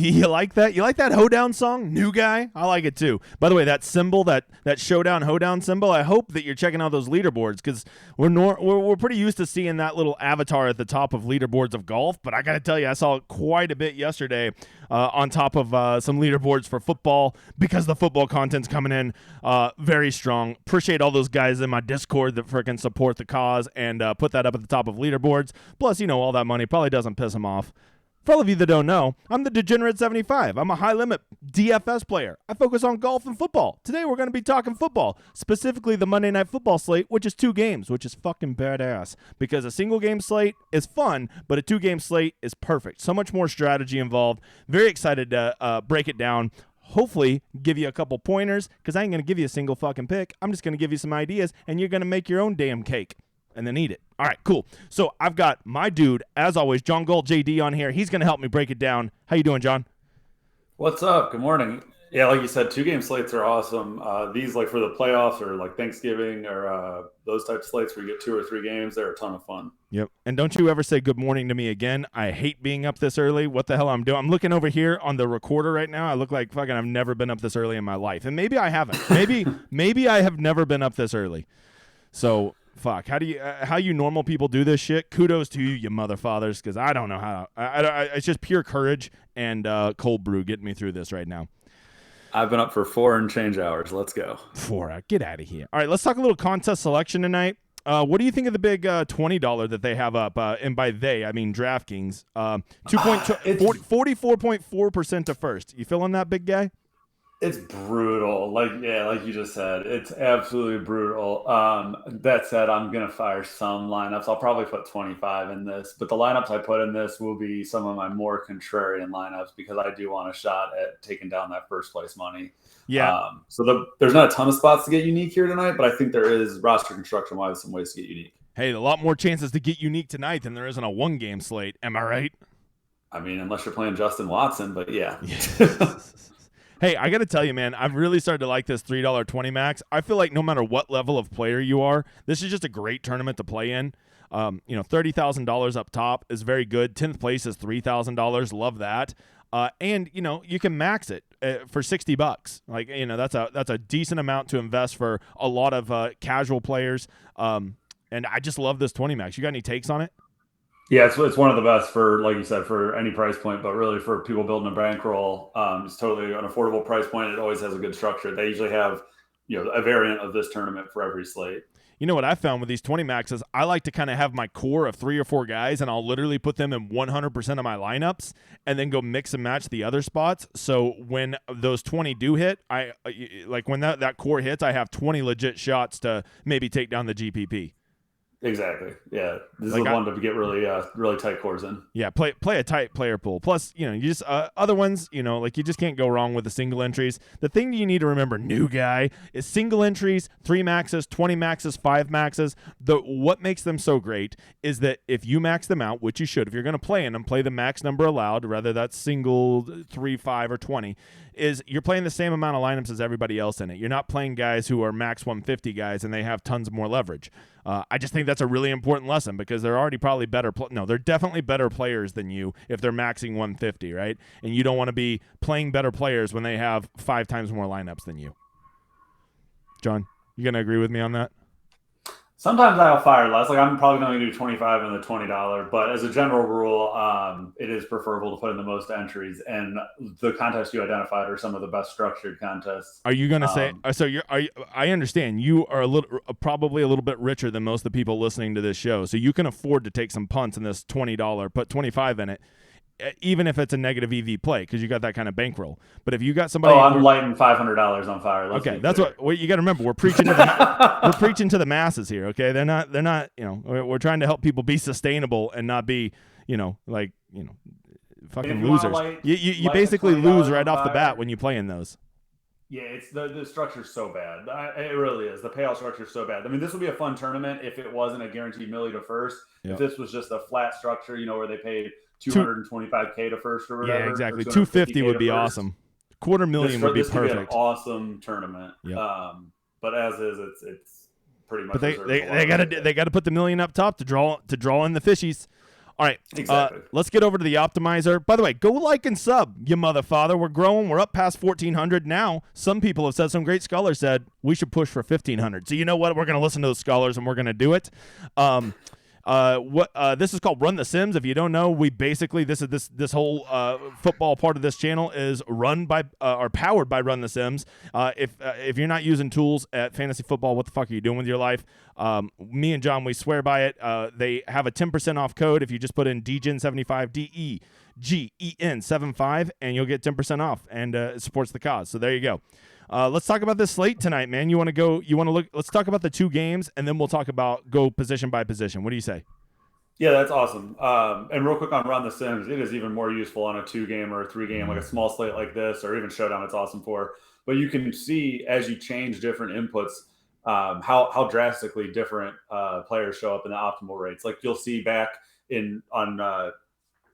You like that? You like that Hoedown song? New guy? I like it too. By the way, that symbol, that Showdown, Hoedown symbol, I hope that you're checking out those leaderboards because we're pretty used to seeing that little avatar at the top of leaderboards of golf. But I got to tell you, I saw it quite a bit yesterday on top of some leaderboards for football because the football content's coming in very strong. Appreciate all those guys in my Discord that freaking support the cause and put that up at the top of leaderboards. Plus, all that money probably doesn't piss them off. For all of you that don't know, I'm the Degenerate 75. I'm a high-limit DFS player. I focus on golf and football. Today we're going to be talking football, specifically the Monday Night Football slate, which is 2 games, which is fucking badass. Because a single-game slate is fun, but a 2-game slate is perfect. So much more strategy involved. Very excited to break it down. Hopefully give you a couple pointers, because I ain't going to give you a single fucking pick. I'm just going to give you some ideas, and you're going to make your own damn cake. And then eat it. All right, cool. So I've got my dude, as always, JohnGaltJD on here. He's going to help me break it down. How you doing, John? What's up? Good morning. Yeah, like you said, 2-game slates are awesome. These, like for the playoffs or like Thanksgiving or those type of slates where you get 2 or 3 games, they're a ton of fun. Yep. And don't you ever say good morning to me again. I hate being up this early. What the hell I'm doing? I'm looking over here on the recorder right now. I look like fucking I've never been up this early in my life. And maybe I haven't. Maybe I have never been up this early. So... Fuck, how you normal people do this shit? Kudos to you motherfathers, because I don't know how. It's just pure courage and cold brew getting me through this right now. I've been up for 4 and change hours. Let's go. 4 get out of here. All right, let's talk a little contest selection tonight. What do you think of the big $20 that they have up? And by they, I mean DraftKings. 44.4% to first. You feeling that, big guy? It's brutal. Like you just said, it's absolutely brutal. That said, I'm going to fire some lineups. I'll probably put 25 in this, but the lineups I put in this will be some of my more contrarian lineups because I do want a shot at taking down that first place money. Yeah. There's not a ton of spots to get unique here tonight, but I think there is roster construction wise some ways to get unique. Hey, a lot more chances to get unique tonight than there is on a 1-game slate. Am I right? I mean, unless you're playing Justin Watson, but yeah. Hey, I got to tell you, man, I've really started to like this $3.20 max. I feel like no matter what level of player you are, this is just a great tournament to play in. $30,000 up top is very good. 10th place is $3,000. Love that. And you can max it for $60. Like, that's a decent amount to invest for a lot of casual players. And I just love this 20 max. You got any takes on it? Yeah, it's one of the best for, like you said, for any price point, but really for people building a bankroll, it's totally an affordable price point. It always has a good structure. They usually have, a variant of this tournament for every slate. You know what I found with these 20 maxes? I like to kind of have my core of 3 or 4 guys, and I'll literally put them in 100% of my lineups and then go mix and match the other spots. So when those 20 do hit, when that core hits, I have 20 legit shots to maybe take down the GPP. Exactly. Yeah, this is the one to get really tight cores in. Yeah, play a tight player pool. Plus, you just other ones, you just can't go wrong with the single entries. The thing you need to remember, new guy, is single entries, 3 maxes, 20 maxes, 5 maxes. What makes them so great is that if you max them out, which you should, if you're going to play in them, play the max number allowed, whether that's single, 3, 5, or 20. Is you're playing the same amount of lineups as everybody else in it. You're not playing guys who are max 150 guys and they have tons more leverage. I just think that's a really important lesson because they're already probably better. They're definitely better players than you if they're maxing 150, right? And you don't want to be playing better players when they have 5 times more lineups than you. John, you going to agree with me on that? Sometimes I'll fire less. Like I'm probably going to do 25 and the $20, but as a general rule, it is preferable to put in the most entries. And the contests you identified are some of the best structured contests. Are you going to say? So I understand you are probably a little bit richer than most of the people listening to this show, so you can afford to take some punts in this $20, put 25 in it. Even if it's a negative EV play, because you got that kind of bankroll. But if you got somebody, I'm lighting $500 on fire. Okay, that's what you got to remember. We're preaching to the masses here. Okay, they're not. We're trying to help people be sustainable and not be, fucking losers. You basically lose right off the bat when you play in those. Yeah, it's the structure's so bad. It really is. The payout structure is so bad. I mean, this would be a fun tournament if it wasn't a guaranteed milli to first. Yep. If this was just a flat structure, where they paid $225K to first or whatever. Yeah, exactly. $250 would be awesome. $250,000 would be perfect. This would be an awesome tournament. Yep. But as is, it's pretty much. But they got to put the $1 million up top to draw in the fishies. All right, Exactly. let's get over to the optimizer. By the way, go like and sub, you motherfather. We're growing. We're up past 1,400 now. Some people have said, some great scholars said, we should push for 1,500. So you know what? We're going to listen to those scholars, and we're going to do it. This is called Run the Sims. If you don't know, we basically this whole football part of this channel is run by or powered by Run the Sims. If you're not using tools at fantasy football, what the fuck are you doing with your life? Me and John, we swear by it. They have a 10% off code if you just put in DGen75 DEGEN75 and you'll get 10% off, and it supports the cause. So there you go. Let's talk about this slate tonight, man. You want to look? Let's talk about the two games, and then we'll talk about go position by position. What do you say? Yeah, that's awesome. And real quick on Run the Sims, it is even more useful on a 2-game or a 3-game, like a small slate like this, or even Showdown. It's awesome for. But you can see as you change different inputs, how drastically different players show up in the optimal rates. Like you'll see back on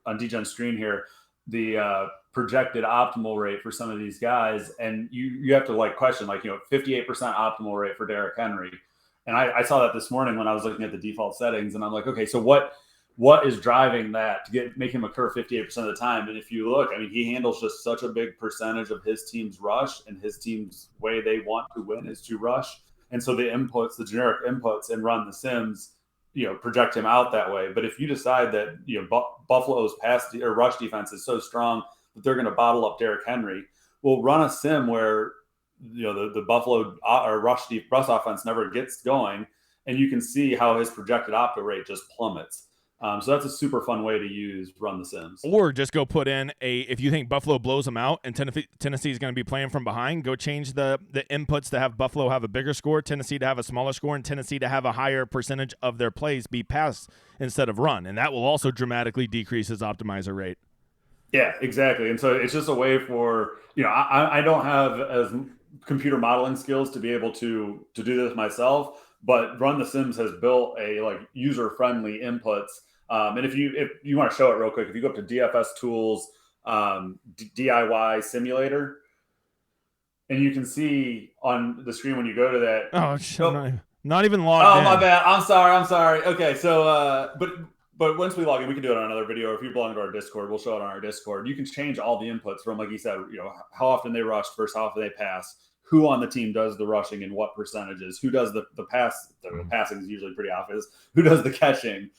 DGen's screen here, the projected optimal rate for some of these guys, and you have to like question, like, 58% optimal rate for Derrick Henry, and I saw that this morning when I was looking at the default settings, and I'm like, okay, so what is driving that to make him occur 58% of the time? And if you look, I mean, he handles just such a big percentage of his team's rush, and his team's way they want to win is to rush, and so the generic inputs and Run the Sims project him out that way. But if you decide that Buffalo's rush defense is so strong that they're going to bottle up Derrick Henry, we'll run a sim where the Buffalo rush offense never gets going, and you can see how his projected opto rate just plummets. So that's a super fun way to use Run the Sims. Or just go put in if you think Buffalo blows them out and Tennessee is going to be playing from behind, go change the inputs to have Buffalo have a bigger score, Tennessee to have a smaller score, and Tennessee to have a higher percentage of their plays be pass instead of run. And that will also dramatically decrease his optimizer rate. Yeah, exactly. And so it's just a way for, I don't have as computer modeling skills to be able to do this myself, but Run the Sims has built a user-friendly inputs. And if you want to show it real quick, if you go up to DFS Tools, DIY Simulator, and you can see on the screen when you go to that. Oh, shit, not even logged in. Oh, my bad. I'm sorry. Okay, so but once we log in, we can do it on another video. Or if you belong to our Discord, we'll show it on our Discord. You can change all the inputs from, like you said, how often they rush versus how often they pass, who on the team does the rushing and what percentages, who does the pass. The passing is usually pretty obvious. Who does the catching?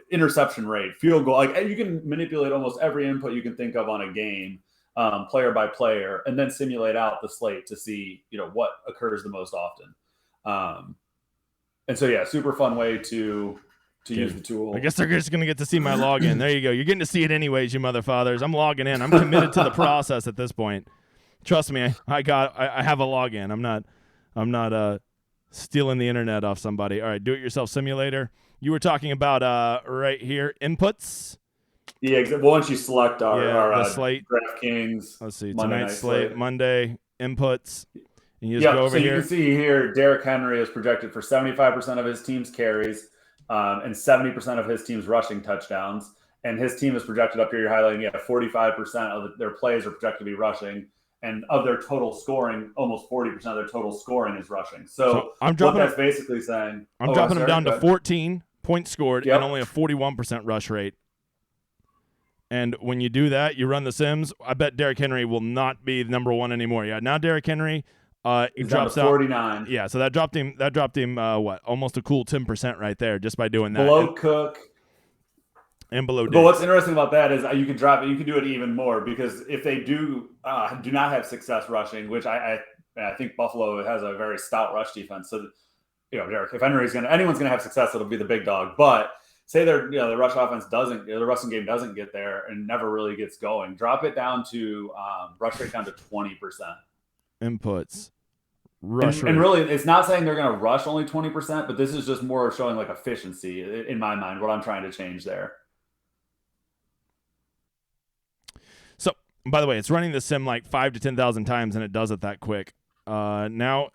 Interception rate, field goal. Like you can manipulate almost every input you can think of on a game, player by player, and then simulate out the slate to see what occurs the most often. And so yeah, super fun way to use the tool. I guess they're just going to get to see my login. There you go. You're getting to see it anyways, you motherfathers. I'm logging in. I'm committed to the process at this point. Trust me, I have a login. I'm not stealing the internet off somebody. All right, do-it-yourself simulator. You were talking about right here, inputs. Yeah, exactly. Well, once you select our slate, DraftKings. Let's see, tonight's slate, Monday, inputs. And you just go over so here. You can see here, Derrick Henry is projected for 75% of his team's carries and 70% of his team's rushing touchdowns. And his team is projected up here. You're highlighting, 45% of their plays are projected to be rushing. And of their total scoring, almost 40% of their total scoring is rushing. So I'm dropping that's basically saying... I'm dropping them down to 14 points scored and only a 41% rush rate. And when you do that, you run the Sims, I bet Derrick Henry will not be the number one anymore. Yeah, now Derrick Henry... he drops down to 49. Yeah, so that dropped him almost a cool 10% right there just by doing that. Below Cook and below Diggs. But what's interesting about that is you can drop it. You can do it even more because if they do not have success rushing, which I think Buffalo has a very stout rush defense. So Derrick, if anyone's gonna have success, it'll be the big dog. But say the rush offense the rushing game doesn't get there and never really gets going. Drop it down to rush rate down to 20%. Inputs. And really, it's not saying they're going to rush only 20%, but this is just more showing like efficiency in my mind, what I'm trying to change there. So, by the way, it's running the sim like 5 to 10,000 times, and it does it that quick. Now,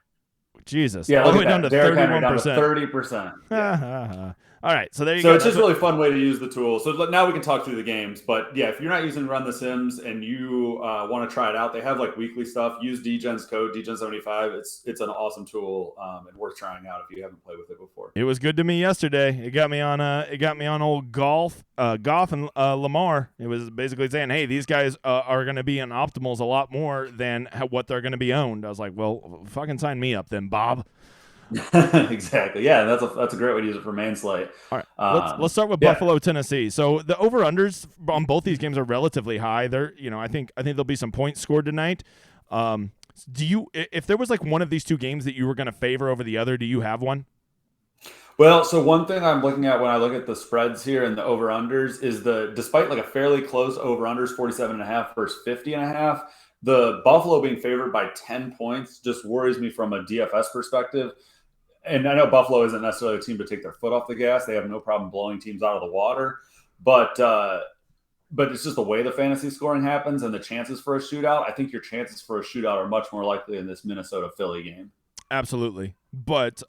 Jesus. Yeah, all the way down to Derrick 31%. Henry down to 30%. Yeah. All right, so there you So go. it's just a really fun way to use the tool. So now we can talk through the games. But yeah, if you're not using Run the Sims and you want to try it out, they have like weekly stuff. Use DGen's code, DGen75. It's an awesome tool and worth trying out if you haven't played with it before. It was good to me yesterday. It got me on old Goff and Lamar. It was basically saying, hey, these guys are going to be in optimals a lot more than what they're going to be owned. I was like, well, fucking sign me up then, Bob. Exactly. Yeah, that's a great way to use it for main slate. All right, let's start with Buffalo, Tennessee. So the over-unders on both these games are relatively high. I think there'll be some points scored tonight. If there was like one of these two games that you were going to favor over the other, do you have one? Well, so one thing I'm looking at when I look at the spreads here and the over-unders is despite like a fairly close over-unders, 47.5 versus 50.5, the Buffalo being favored by 10 points just worries me from a DFS perspective. And I know Buffalo isn't necessarily a team to take their foot off the gas. They have no problem blowing teams out of the water. But it's just the way the fantasy scoring happens and the chances for a shootout. I think your chances for a shootout are much more likely in this Minnesota-Philly game. Absolutely. But,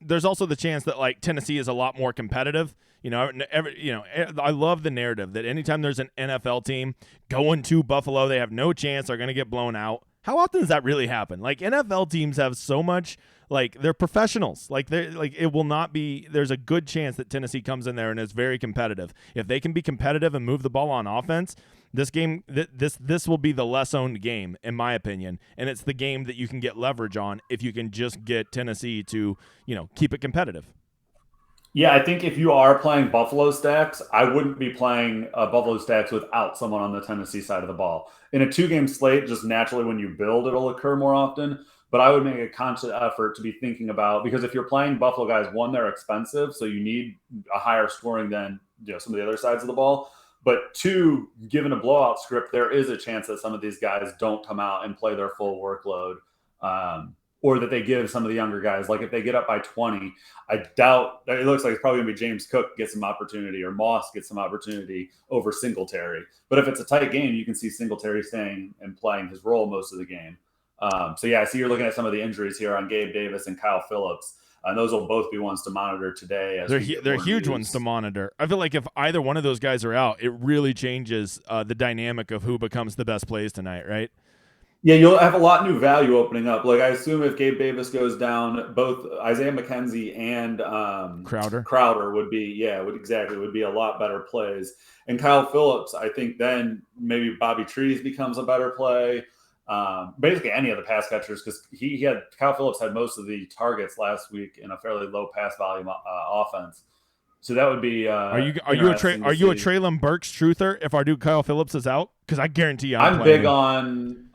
there's also the chance that, like, Tennessee is a lot more competitive. I love the narrative that anytime there's an NFL team going to Buffalo, they have no chance, they're going to get blown out. How often does that really happen? Like, NFL teams have so much, like, they're professionals. It will not be, there's a good chance that Tennessee comes in there and is very competitive. If they can be competitive and move the ball on offense, this game, this will be the less owned game, in my opinion. And it's the game that you can get leverage on if you can just get Tennessee to, keep it competitive. Yeah, I think if you are playing Buffalo stacks, I wouldn't be playing Buffalo stacks without someone on the Tennessee side of the ball. In a 2-game slate, just naturally when you build, it'll occur more often. But I would make a conscious effort to be thinking about, because if you're playing Buffalo guys, one, they're expensive, so you need a higher scoring than some of the other sides of the ball. But two, given a blowout script, there is a chance that some of these guys don't come out and play their full workload. Or that they give some of the younger guys, like if they get up by 20, I doubt it looks like it's probably gonna be James Cook gets some opportunity or Moss gets some opportunity over Singletary. But if it's a tight game, you can see Singletary staying and playing his role most of the game. I see you're looking at some of the injuries here on Gabe Davis and Kyle Phillips. And those will both be ones to monitor today. They're huge ones to monitor. I feel like if either one of those guys are out, it really changes the dynamic of who becomes the best plays tonight, right? Yeah, you'll have a lot new value opening up. Like I assume if Gabe Davis goes down, both Isaiah McKenzie and Crowder would be a lot better plays. And Kyle Phillips, I think then maybe Bobby Trees becomes a better play. Basically any of the pass catchers, because Kyle Phillips had most of the targets last week in a fairly low pass volume offense. So that would be. Are you a Treylon Burks truther if our dude Kyle Phillips is out? Because I guarantee I'm probably going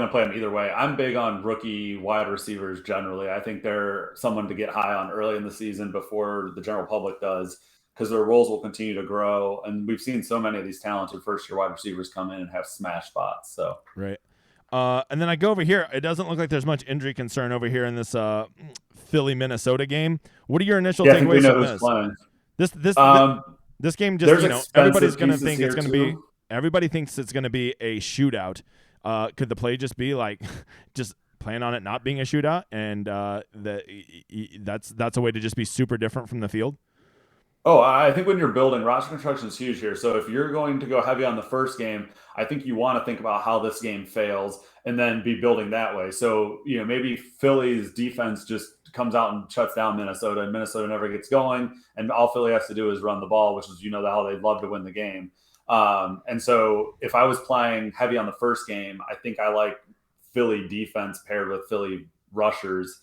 to play him either way. I'm big on rookie wide receivers generally. I think they're someone to get high on early in the season before the general public does, because their roles will continue to grow. And we've seen so many of these talented first-year wide receivers come in and have smash spots. So right. And then I go over here. It doesn't look like there's much injury concern over here in this Philly-Minnesota game. What are your initial takeaways from this? This game just, everybody's going to think it's going to be – everybody thinks it's going to be a shootout. Could the play just be like just plan on it not being a shootout, and that's a way to just be super different from the field? Oh, I think when you're building, roster construction is huge here. So if you're going to go heavy on the first game, I think you want to think about how this game fails and then be building that way. So, maybe Philly's defense just comes out and shuts down Minnesota, and Minnesota never gets going, and all Philly has to do is run the ball, which is, how they'd love to win the game. And so if I was playing heavy on the first game, I think I like Philly defense paired with Philly rushers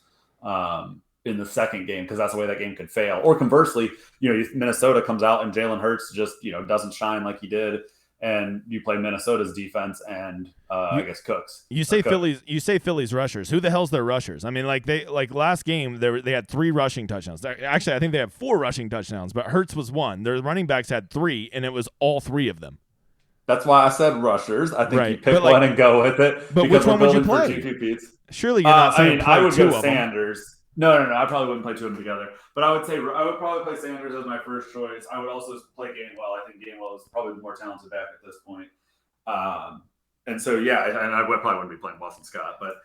in the second game, because that's the way that game could fail. Or conversely, Minnesota comes out and Jalen Hurts just, doesn't shine like he did, and you play Minnesota's defense and I guess Cooks. You say Philly's rushers. Who the hell's their rushers? I mean, last game they had 3 rushing touchdowns. Actually, I think they had 4 rushing touchdowns, but Hurts was 1. Their running backs had 3, and it was all 3 of them. That's why I said rushers. I think you pick one and go with it. But which one would you play? Surely you're not saying I would go Sanders. No. I probably wouldn't play 2 of them together. But I would probably play Sanders as my first choice. I would also play Gainwell. I think Gainwell is probably the more talented back at this point. And so, and I probably wouldn't be playing Boston Scott. But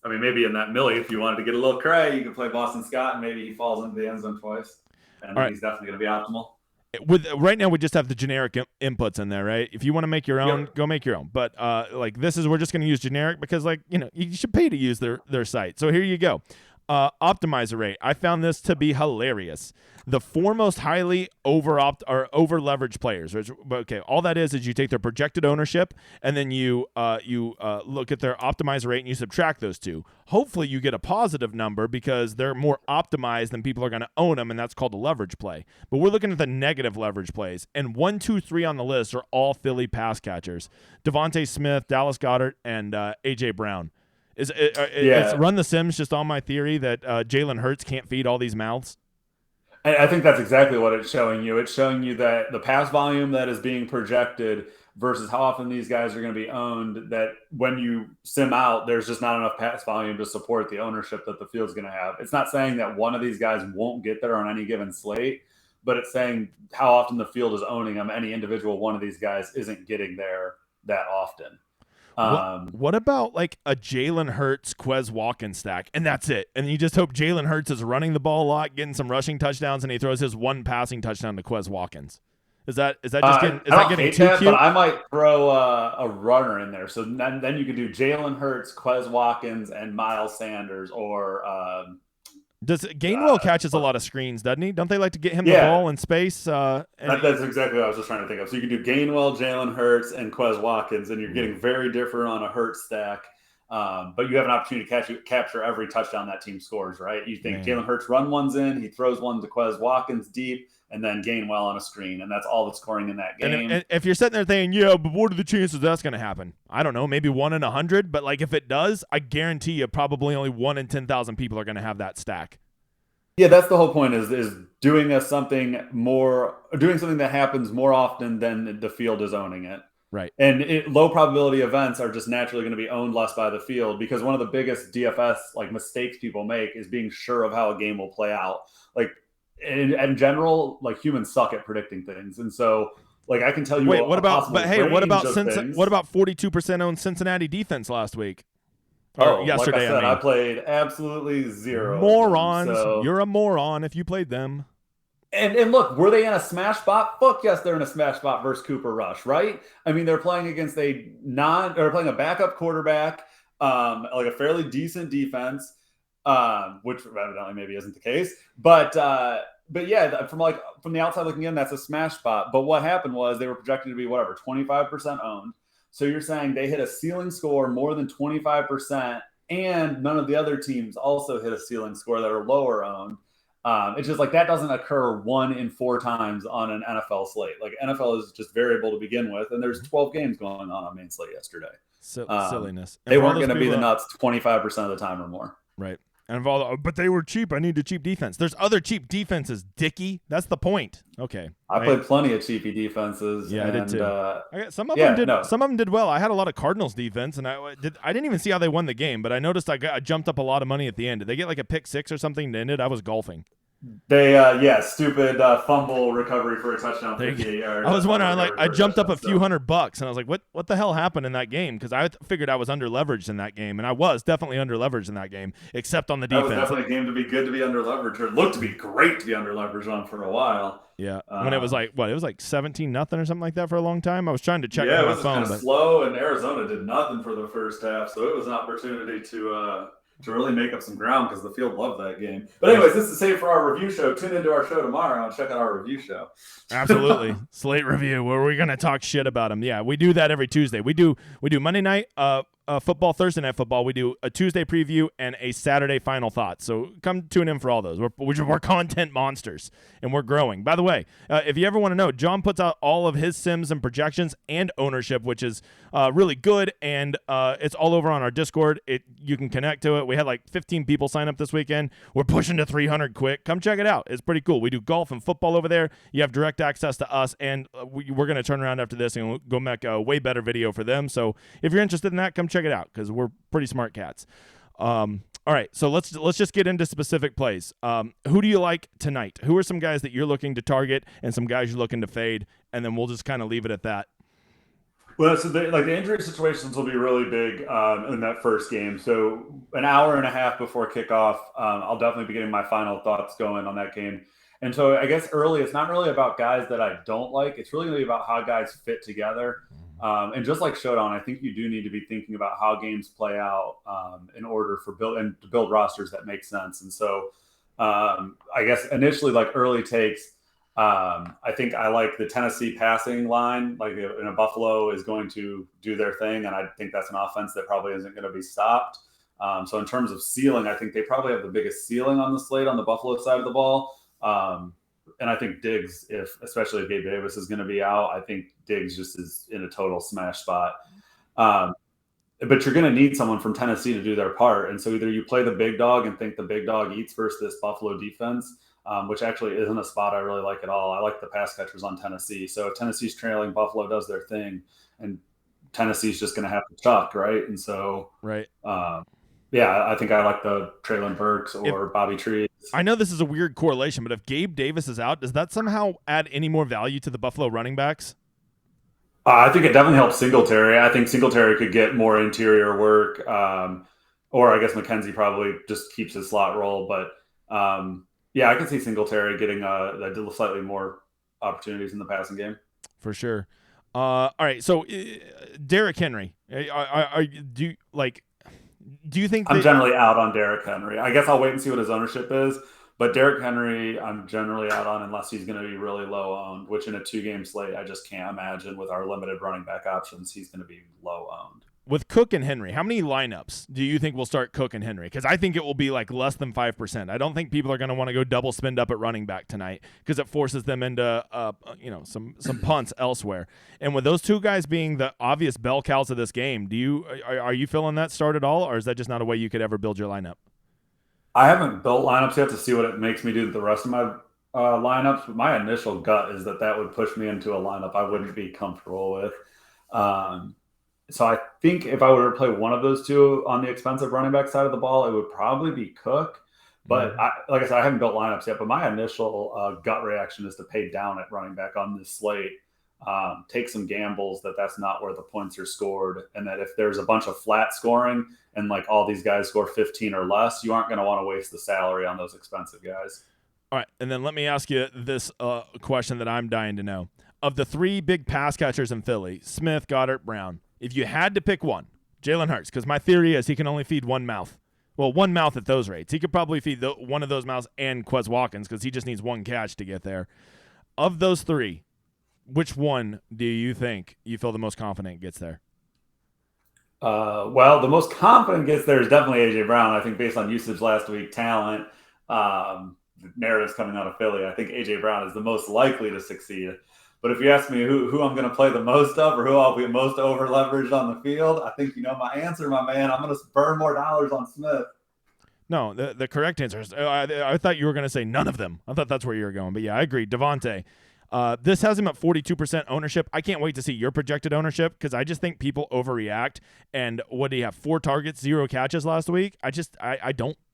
I mean, maybe in that millie, if you wanted to get a little cray, you could play Boston Scott, and maybe he falls into the end zone twice, and then he's definitely going to be optimal. With right now, we just have the generic inputs in there, right? If you want to make your own, go make your own. But like this is, we're just going to use generic because, like, you know, you should pay to use their site. So here you go. Optimizer rate. I found this to be hilarious. The foremost highly over leveraged players. Okay, all that is you take their projected ownership and then you look at their optimizer rate and you subtract those two. Hopefully you get a positive number because they're more optimized than people are going to own them, and that's called a leverage play. But we're looking at the negative leverage plays, and 1, 2, 3 on the list are all Philly pass catchers: Devonta Smith, Dallas Goedert, and AJ Brown. Is Run the Sims just on my theory that Jalen Hurts can't feed all these mouths? I think that's exactly what it's showing you. It's showing you that the pass volume that is being projected versus how often these guys are going to be owned, that when you sim out, there's just not enough pass volume to support the ownership that the field's going to have. It's not saying that one of these guys won't get there on any given slate, but it's saying how often the field is owning them. Any individual one of these guys isn't getting there that often. What about like a Jalen Hurts, Quez Watkins stack, and that's it? And you just hope Jalen Hurts is running the ball a lot, getting some rushing touchdowns, and he throws his one passing touchdown to Quez Watkins. Is that just getting too cute? But I might throw a runner in there. So then you could do Jalen Hurts, Quez Watkins, and Miles Sanders, or does Gainwell catches a lot of screens, doesn't he? Don't they like to get him the ball in space? That's exactly what I was just trying to think of. So you can do Gainwell, Jalen Hurts, and Quez Watkins, and you're getting very different on a Hurts stack. But you have an opportunity to capture every touchdown that team scores, right? You think Jalen Hurts run ones in, he throws one to Quez Watkins deep, and then Gainwell on a screen, and that's all that's scoring in that game. And if you're sitting there thinking, yeah, but what are the chances that's going to happen? I don't know, maybe 1 in 100, but like if it does, I guarantee you probably only 1 in 10,000 people are going to have that stack. Yeah, that's the whole point is doing something that happens more often than the field is owning it. Right. And low probability events are just naturally going to be owned less by the field, because one of the biggest DFS like mistakes people make is being sure of how a game will play out. Like in general, like humans suck at predicting things. And so like I can tell you what about 42% owned Cincinnati defense last week? Yesterday, like I said, I played absolutely zero. Morons. You're a moron if you played them. And look, were they in a smash spot? Fuck yes, they're in a smash spot versus Cooper Rush, right? I mean, they're playing against playing a backup quarterback, like a fairly decent defense, which evidently maybe isn't the case. But yeah, from the outside looking in, that's a smash spot. But what happened was they were projected to be 25% owned. So you're saying they hit a ceiling score more than 25%, and none of the other teams also hit a ceiling score that are lower owned. It's just like that doesn't occur 1 in 4 times on an NFL slate. Like NFL is just variable to begin with, and there's 12 games going on main slate yesterday. Silliness. They weren't going to be the nuts 25% of the time or more. Right. And but they were cheap. I need a cheap defense. There's other cheap defenses, Dickie. That's the point. Okay. I played plenty of cheapy defenses. Yeah, I did too. Some of them did well. I had a lot of Cardinals defense, and I didn't even see how they won the game, but I noticed I jumped up a lot of money at the end. Did they get like a pick 6 or something to end it? I was golfing. They stupid fumble recovery for a touchdown. 58 yards. I was wondering, I jumped up a few $100, and I was like, what the hell happened in that game? Because I figured I was under leveraged in that game, and I was definitely under leveraged in that game, except on the defense. That was definitely a game to be good to be under leveraged, or it looked to be great to be under leveraged on for a while. Yeah, when it was like 17-0 or something like that for a long time. I was trying to check on my my phone. Kind of slow, and Arizona did nothing for the first half, so it was an opportunity to really make up some ground because the field loved that game. But anyways, this is Save for our review show. Tune into our show tomorrow and check out our review show. Absolutely. Slate review, where we're going to talk shit about them. Yeah, we do that every Tuesday. We do Monday night football, Thursday night football. We do a Tuesday preview and a Saturday final thoughts. So come tune in for all those. We're content monsters, and we're growing. By the way, if you ever want to know, John puts out all of his sims and projections and ownership, which is really good, and it's all over on our Discord. You can connect to it. We had like 15 people sign up this weekend. We're pushing to 300 quick. Come check it out. It's pretty cool. We do golf and football over there. You have direct access to us, and we're going to turn around after this and go make a way better video for them. So if you're interested in that, come check it out because we're pretty smart cats. All right, so let's just get into specific plays. Who do you like tonight? Who are some guys that you're looking to target and some guys you're looking to fade? And then we'll just kind of leave it at that. Well, so the injury situations will be really big in that first game. So an hour and a half before kickoff, I'll definitely be getting my final thoughts going on that game. And so I guess early, it's not really about guys that I don't like. It's really going to be about how guys fit together. And just like Showdown, I think you do need to be thinking about how games play out in order for to build rosters that make sense. And so I guess initially, like early takes, I think I like the Tennessee passing line. Like in a Buffalo is going to do their thing, and I think that's an offense that probably isn't going to be stopped. So in terms of ceiling, I think they probably have the biggest ceiling on the slate on the Buffalo side of the ball. And I think Diggs, especially if Gabe Davis is going to be out, I think Diggs just is in a total smash spot. But you're going to need someone from Tennessee to do their part. And so either you play the big dog and think the big dog eats versus this Buffalo defense, which actually isn't a spot I really like at all. I like the pass catchers on Tennessee. So if Tennessee's trailing, Buffalo does their thing, and Tennessee's just going to have to chuck, right? And so, Right. Yeah, I think I like the Traylon Burks or Bobby Trees. I know this is a weird correlation, but if Gabe Davis is out, does that somehow add any more value to the Buffalo running backs? I think it definitely helps Singletary. I think Singletary could get more interior work, or I guess McKenzie probably just keeps his slot role. But yeah, I can see Singletary getting slightly more opportunities in the passing game. For sure. All right, so Derrick Henry, do you think I'm generally out on Derrick Henry? I guess I'll wait and see what his ownership is. But Derrick Henry, I'm generally out on unless he's going to be really low owned, which in a 2-game slate, I just can't imagine with our limited running back options, he's going to be low owned. With Cook and Henry, how many lineups do you think will start Cook and Henry? Because I think it will be like less than 5%. I don't think people are going to want to go double spend up at running back tonight because it forces them into some punts elsewhere. And with those two guys being the obvious bell cows of this game, are you feeling that start at all, or is that just not a way you could ever build your lineup? I haven't built lineups yet to see what it makes me do to the rest of my lineups. But my initial gut is that would push me into a lineup I wouldn't be comfortable with. So I think if I were to play one of those two on the expensive running back side of the ball, it would probably be Cook. But like I said, I haven't built lineups yet. But my initial gut reaction is to pay down at running back on this slate. Take some gambles that's not where the points are scored, and that if there's a bunch of flat scoring and like all these guys score 15 or less, you aren't going to want to waste the salary on those expensive guys. All right, and then let me ask you this question that I'm dying to know. Of the three big pass catchers in Philly, Smith, Goddard, Brown, if you had to pick one, Jalen Hurts, because my theory is he can only feed one mouth. Well, one mouth at those rates. He could probably feed one of those mouths and Quez Watkins because he just needs one catch to get there. Of those three, which one do you think you feel the most confident gets there? Well, the most confident gets there is definitely AJ Brown. I think based on usage last week, talent, narratives coming out of Philly, I think AJ Brown is the most likely to succeed. But if you ask me who I'm going to play the most of or who I'll be most over leveraged on the field, I think you know my answer, my man. I'm going to burn more dollars on Smith. No, the correct answer is I thought you were going to say none of them. I thought that's where you were going. But yeah, I agree. Devontae. This has him at 42% ownership. I can't wait to see your projected ownership because I just think people overreact. And what do you have? 4 targets, 0 catches last week?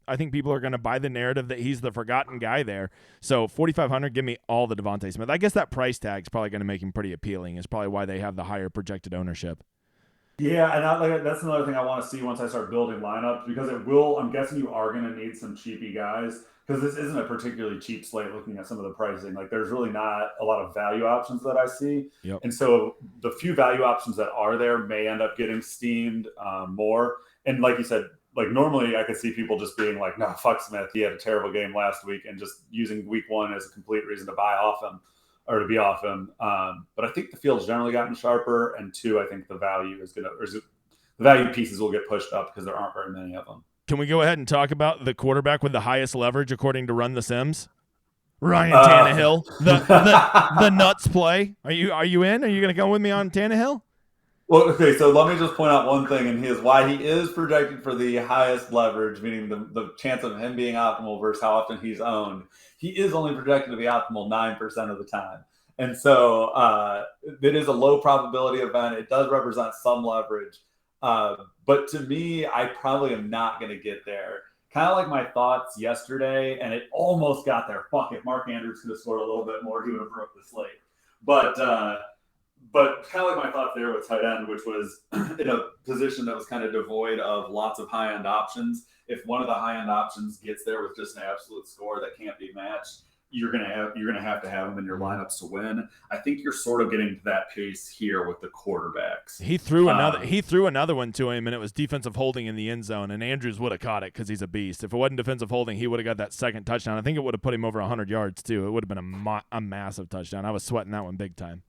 I think people are going to buy the narrative that he's the forgotten guy there. So 4,500, give me all the Devonta Smith. I guess that price tag is probably going to make him pretty appealing. It's probably why they have the higher projected ownership. Yeah, and that's another thing I want to see once I start building lineups because I'm guessing you are going to need some cheapy guys because this isn't a particularly cheap slate looking at some of the pricing. Like there's really not a lot of value options that I see. Yep. And so the few value options that are there may end up getting steamed more. And like you said, like normally I could see people just being like, no, fuck Smith. He had a terrible game last week and just using week 1 as a complete reason to buy off him or to be off him. But I think the field's generally gotten sharper. And 2, I think the value the value pieces will get pushed up because there aren't very many of them. Can we go ahead and talk about the quarterback with the highest leverage according to Run the Sims? Ryan Tannehill, the nuts play. Are you in? Are you going to go with me on Tannehill? Well, okay, so let me just point out one thing, and why he is projected for the highest leverage, meaning the chance of him being optimal versus how often he's owned. He is only projected to be optimal 9% of the time. And so it is a low probability event. It does represent some leverage. But to me, I probably am not going to get there. Kind of like my thoughts yesterday, and it almost got there. Fuck, if Mark Andrews could have scored a little bit more, he would have broke the slate. But kind of like my thought there with tight end, which was in a position that was kind of devoid of lots of high end options. If one of the high end options gets there with just an absolute score that can't be matched, you're gonna have to have them in your lineups to win. I think you're sort of getting to that pace here with the quarterbacks. He threw another one to him, and it was defensive holding in the end zone, and Andrews would have caught it because he's a beast. If it wasn't defensive holding, he would have got that second touchdown. I think it would have put him over 100 yards too. It would have been a massive touchdown. I was sweating that one big time.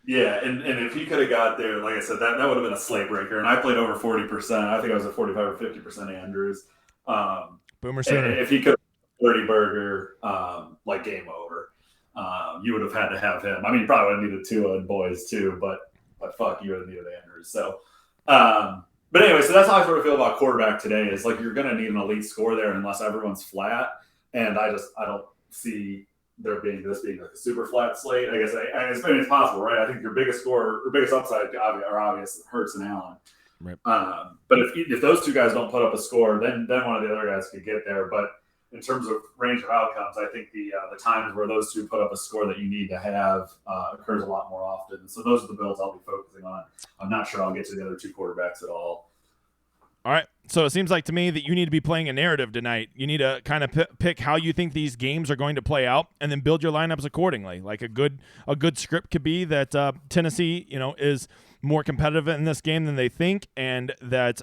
Yeah, and if he could have got there, like I said, that would have been a slate breaker. And I played over 40%. I think I was at 45 or 50% Andrews. Boomer Sooner. If he could 30 burger, like game over. You would have had to have him. I mean, you probably would have needed Tua and boys too, but fuck, you would have needed Andrews. So, but anyway, so that's how I sort of feel about quarterback today. Is like you're going to need an elite score there unless everyone's flat, and I don't see there being like a super flat slate. I guess it's possible, right? I think your biggest score or biggest upside are obvious Hurts and Allen. Right. But if those two guys don't put up a score, then one of the other guys could get there. But in terms of range of outcomes, I think the times where those two put up a score that you need to have occurs a lot more often. So those are the builds I'll be focusing on. I'm not sure I'll get to the other two quarterbacks at all. All right. So it seems like to me that you need to be playing a narrative tonight. You need to kind of pick how you think these games are going to play out, and then build your lineups accordingly. Like a good script could be that Tennessee, is more competitive in this game than they think, and that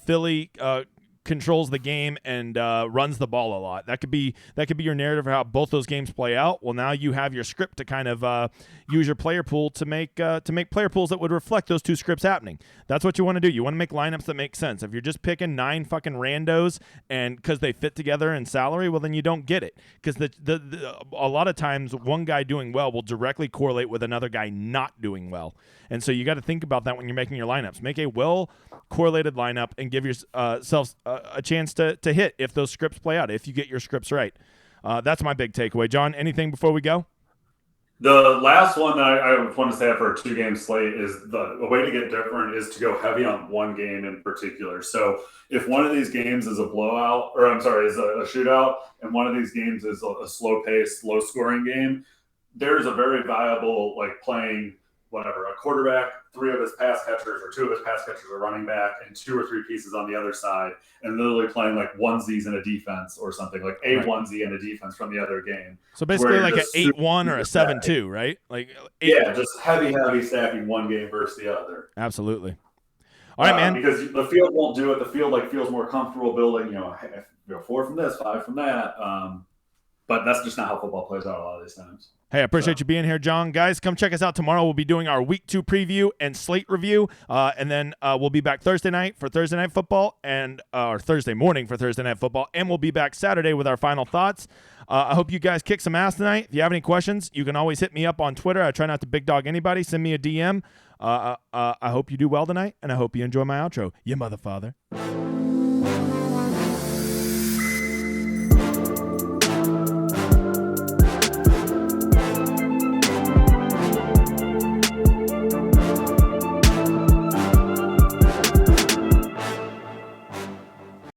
Philly controls the game and runs the ball a lot. That could be your narrative for how both those games play out. Well, now you have your script to kind of use your player pool to make player pools that would reflect those two scripts happening. That's what you want to do. You want to make lineups that make sense. If you're just picking 9 fucking randos and because they fit together in salary, well, then you don't get it. Because a lot of times one guy doing well will directly correlate with another guy not doing well. And so you got to think about that when you're making your lineups. Make a well-correlated lineup and give yourself a chance to hit if those scripts play out, if you get your scripts right. That's my big takeaway. John, anything before we go? The last one that I want to say for a 2-game slate is the way to get different is to go heavy on one game in particular. So if one of these games is a blowout, is a shootout, and one of these games is a slow-paced, low-scoring game, there's a very viable playing a quarterback, 3 of his pass catchers or 2 of his pass catchers are running back, and 2 or 3 pieces on the other side, and literally playing onesies in a defense or something, like a onesie in a defense from the other game. So basically like an 8-1 or a 7-2, right? Just heavy stacking one game versus the other. Absolutely. All right, man. Because the field won't do it. The field feels more comfortable building, 4 from this, 5 from that. But that's just not how football plays out a lot of these times. Hey, I appreciate you being here, John. Guys, come check us out tomorrow. We'll be doing our Week 2 preview and slate review, and then we'll be back Thursday night for Thursday Night Football, or Thursday morning for Thursday Night Football, and we'll be back Saturday with our final thoughts. I hope you guys kick some ass tonight. If you have any questions, you can always hit me up on Twitter. I try not to big dog anybody. Send me a DM. I hope you do well tonight, and I hope you enjoy my outro. You mother father.